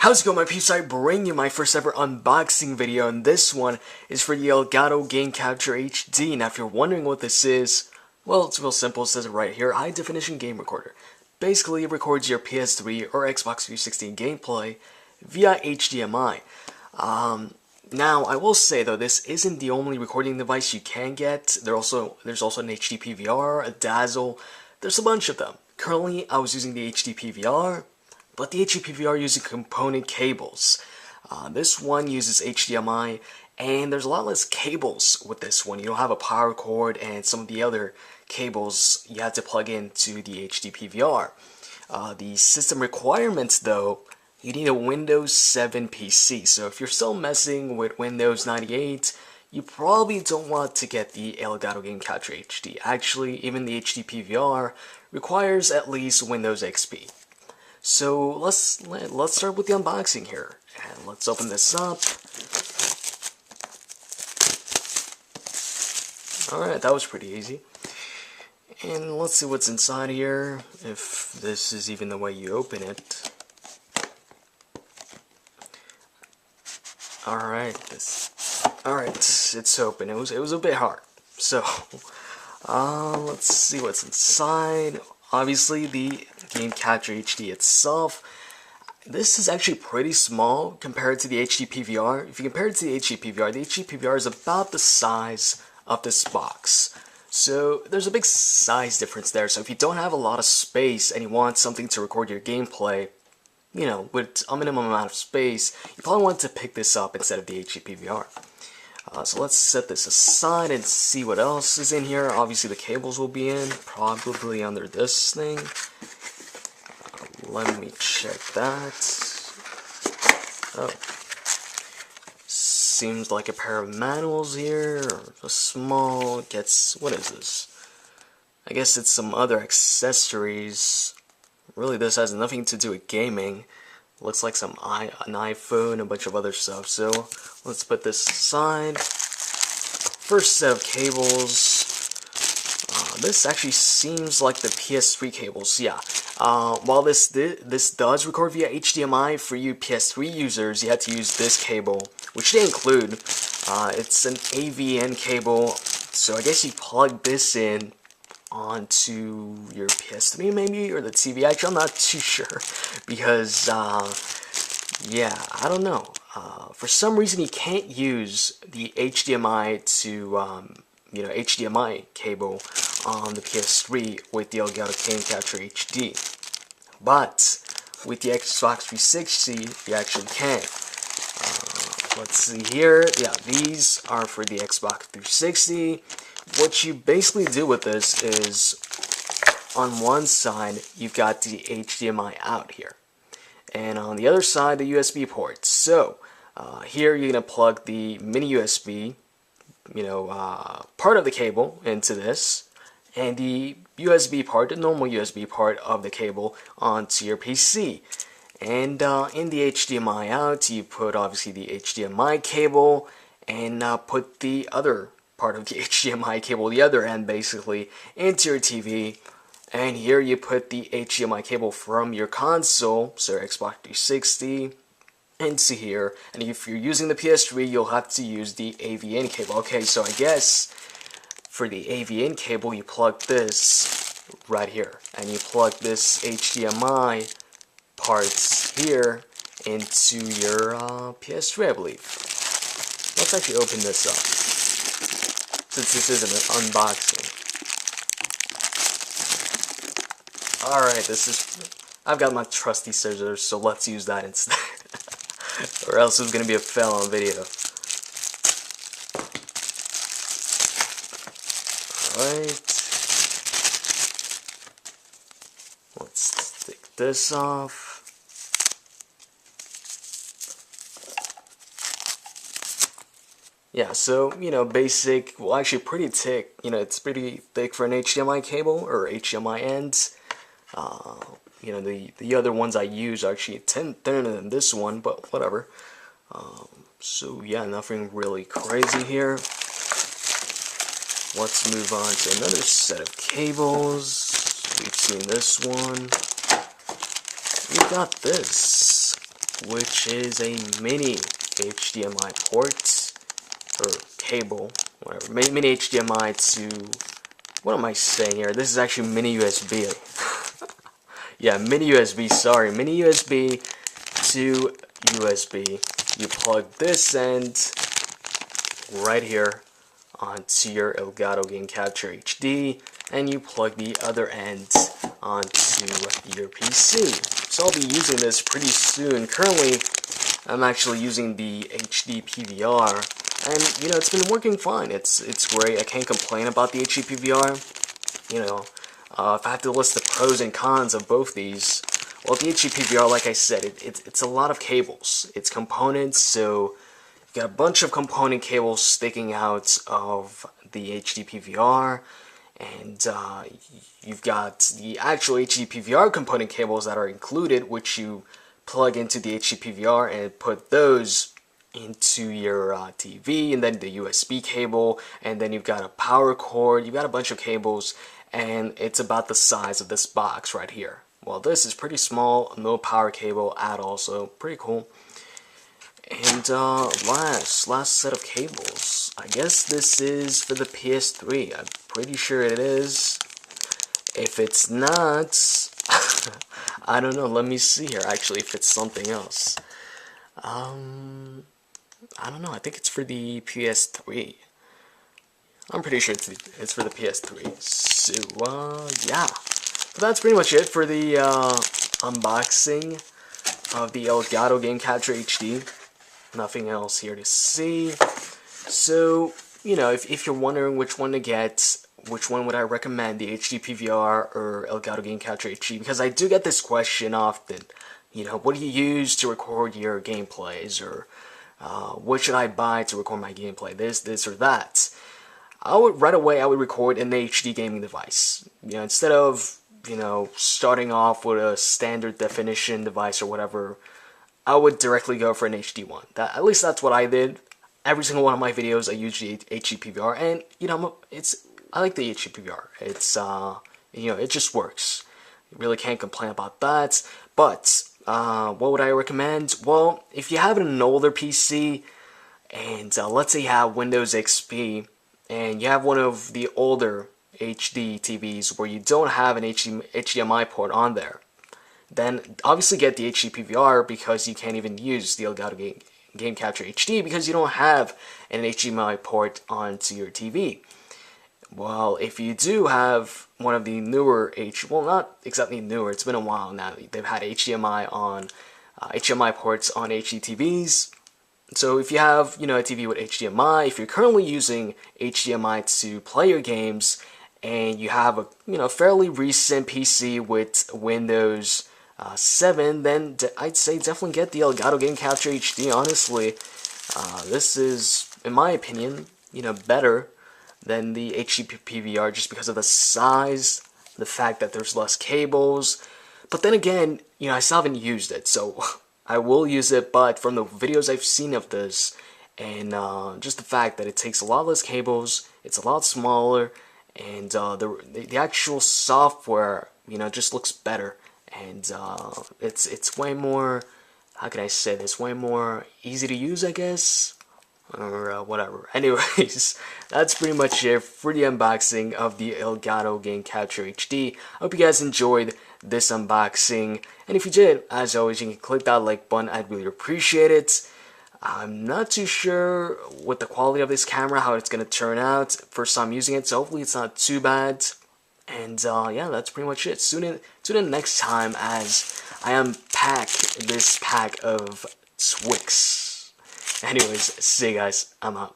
How's it going, my peeps? I bring you my first ever unboxing video, and this one is for the Elgato Game Capture HD. Now if you're wondering what this is, well, it's real simple. It says it right here: high definition game recorder. Basically, it records your PS3 or Xbox 360 gameplay via HDMI. Now I will say though, this isn't the only recording device you can get. There's also an HD PVR, a Dazzle. There's a bunch of them. Currently, I was using the HD PVR, but the HD PVR uses component cables. This one uses HDMI, and there's a lot less cables with this one. You don't have a power cord and some of the other cables you have to plug into the HD PVR. The system requirements though, you need a Windows 7 PC. So if you're still messing with Windows 98, you probably don't want to get the Elgato Game Capture HD. Actually, even the HD PVR requires at least Windows XP. So let's start with the unboxing here, and let's open this up. Alright, that was pretty easy. And let's see what's inside here, if this is even the way you open it. Alright, it's open. It was a bit hard. So let's see what's inside. Obviously, the Game Capture HD itself. This is actually pretty small compared to the HD PVR. If you compare it to the HD PVR is about the size of this box. So there's a big size difference there. So if you don't have a lot of space and you want something to record your gameplay, you know, with a minimum amount of space, you probably want to pick this up instead of the HD PVR. So let's set this aside and see what else is in here. Obviously the cables will be in, probably under this thing. Let me check that. Oh. Seems like a pair of manuals here, or a small, what is this? I guess it's some other accessories. Really, this has nothing to do with gaming. Looks like an iPhone, a bunch of other stuff. So let's put this aside. First set of cables. This actually seems like the PS3 cables. Yeah. While this does record via HDMI, for you PS3 users, you have to use this cable, which they include. It's an AVN cable, so I guess you plug this in onto your PS3 maybe, or the TV. Actually, I'm not too sure, because yeah, I don't know. For some reason you can't use the HDMI to HDMI cable on the PS3 with the Elgato Game Capture HD, but with the Xbox 360 you actually can. Let's see here. Yeah, these are for the Xbox 360. What you basically do with this is, on one side you've got the HDMI out here, and on the other side the USB ports. So here you're gonna plug the mini USB, part of the cable into this, and the USB part, the normal USB part of the cable, onto your PC. And in the HDMI out, you put obviously the HDMI cable, and put the other part of the HDMI cable, the other end basically, into your TV. And here you put the HDMI cable from your console, so your Xbox 360, into here. And if you're using the PS3, you'll have to use the AVN cable. Okay, so I guess for the AVN cable, you plug this right here, and you plug this HDMI parts here into your PS3, I believe. Let's actually open this up, since this isn't an unboxing. Alright, I've got my trusty scissors, so let's use that instead. Or else it's gonna be a fail on video. Alright. Let's take this off. Yeah, so, basic, well actually pretty thick, it's pretty thick for an HDMI cable, or HDMI ends. The other ones I use are actually thinner than this one, but whatever. So yeah, nothing really crazy here. Let's move on to another set of cables. We've seen this one. We got this. which is a mini HDMI port, or cable, whatever, mini HDMI to, what am I saying here? This is actually mini USB. Yeah, mini USB, sorry, mini USB to USB. You plug this end right here onto your Elgato Game Capture HD, and you plug the other end onto your PC. So I'll be using this pretty soon. Currently, I'm actually using the HD PVR, and you know, it's been working fine. It's great. I can't complain about the HD PVR. You know, if I have to list the pros and cons of both these, well, the HD PVR, like I said, it's a lot of cables. It's components, so you got a bunch of component cables sticking out of the HD PVR, and you've got the actual HD PVR component cables that are included, which you plug into the HD PVR and put those into your TV, and then the USB cable, and then you've got a power cord. You've got a bunch of cables, and it's about the size of this box right here. Well, this is pretty small, no power cable at all, so pretty cool. And last set of cables. I guess this is for the PS3. I'm pretty sure it is. If it's not, I don't know. Let me see here. Actually, if it's something else. I don't know. I think it's for the PS3. I'm pretty sure it's for the PS3. So yeah. But that's pretty much it for the unboxing of the Elgato Game Capture HD. Nothing else here to see. So, you know, if you're wondering which one to get, which one would I recommend, the HD PVR or Elgato Game Capture HD? Because I do get this question often. You know, what do you use to record your gameplays? Or what should I buy to record my gameplay? This, or that. Right away, I would record an HD gaming device. You know, instead of, you know, starting off with a standard definition device or whatever, I would directly go for an HD one. At least that's what I did. Every single one of my videos, I use the HD PVR, and you know, I like the HD PVR. It's you know, it just works. You really can't complain about that. But what would I recommend? Well, if you have an older PC, and let's say you have Windows XP, and you have one of the older HD TVs where you don't have an HDMI port on there, then obviously get the HD PVR, because you can't even use the Elgato Game Capture HD because you don't have an HDMI port onto your TV. Well, if you do have one of the newer well, not exactly newer, it's been a while now, they've had HDMI ports on HD TVs. So if you have, you know, a TV with HDMI, if you're currently using HDMI to play your games, and you have a, you know, fairly recent PC with Windows 7, then I'd say definitely get the Elgato Game Capture HD. Honestly, this is, in my opinion, you know, better than the HD PVR just because of the size, the fact that there's less cables. But then again, you know, I still haven't used it, so I will use it. But from the videos I've seen of this, and just the fact that it takes a lot less cables, it's a lot smaller, and the actual software, you know, just looks better. And it's way more, how can I say this, way more easy to use, I guess, or whatever. Anyways, that's pretty much it for the unboxing of the Elgato Game Capture HD. I hope you guys enjoyed this unboxing, and if you did, as always, you can click that like button. I'd really appreciate it. I'm not too sure with the quality of this camera, how it's going to turn out. First time using it, so hopefully it's not too bad. And yeah, that's pretty much it. Tune in next time as I unpack this pack of Twix. Anyways, see you guys. I'm out.